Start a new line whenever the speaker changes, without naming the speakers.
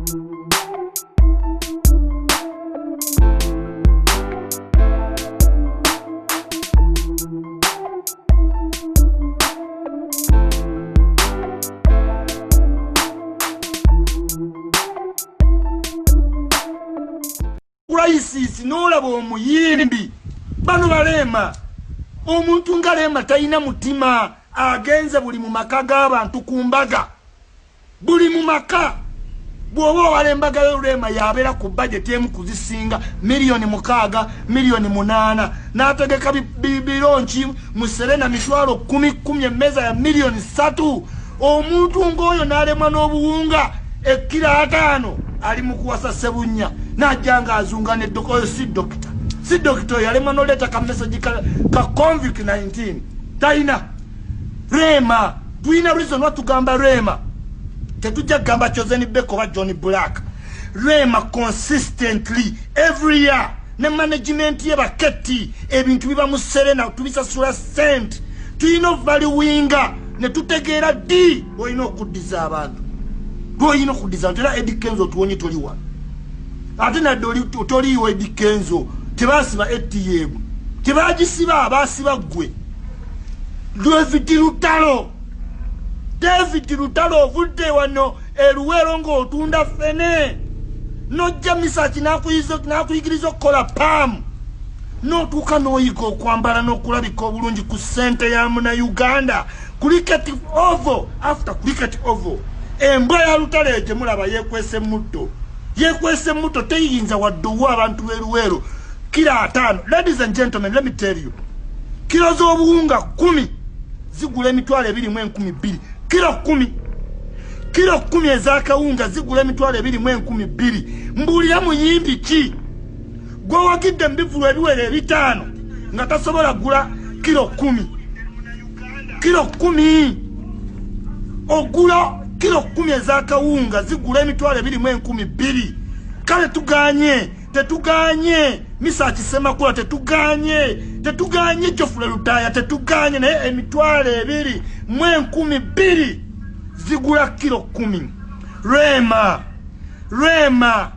Crisis n'olaba omuyimbi bano balema omuntu nga Lema talina mutima agenze buli mu maka g'abantu ku mbaga buli mu maka bw'oba wala embaga y'Olema yabeera ku budget emu kuzisinga miliyoni 6 miliyoni 8 n'ategeka bironki mu Serena mitwalo 10 emmeza ya miliyoni 3 omuntu ng'oyo n'alemwa n'obuwunga ekkira 5 ali mu kuwasa Ssebunya najanga azunga ne oyo si doctor yalemwa n'oleta ka message ka COVID-19 taina Lema tuina reason watugamba Lema tetujja gamba Chosen Beko wa John Black Lema consistently every year ne management ye baketi ebintu biba mu Serena tubisasula cent tuino valuinga ne tutegeera di oyino okudiza abantu oyino okudiza ntera Eddie Kenzo tuwonye toliwa ate nadde toliiwo Eddie Kenzo tebasiba ATM tebagisiba abasiba gwe David Lutalo ovudde wano eruwero ng'otunda fene nojja misaki n'akuyigiriza okukola PAM n'otuuka n'oyiga okwambala n'okulabika obulungi ku ssente ya muna Uganda cricket oval after cricket oval embwa ya Lutalo egye mulaba yeekwese mutto teyinza wadde owa abantu b'eruwero kila 5 ladies and gentlemen let me tell you kilo z'obuwunga 10 zigula emitwalo 2,200 kilo 10 ez'akawunga zigula emitwalo 2,200 mbuulira muyimbi ki gwe wagidde mbivulo ebiwere 5 nga tasobola gula kilo 10 ogula kilo 10 ez'akawunga zigula emitwalo 2,200 kale tetuganye Misaki Semakula tetuganye Jofule Lutaya tetuganye naye emitwalo 2,200 zigula kilo 10 Lema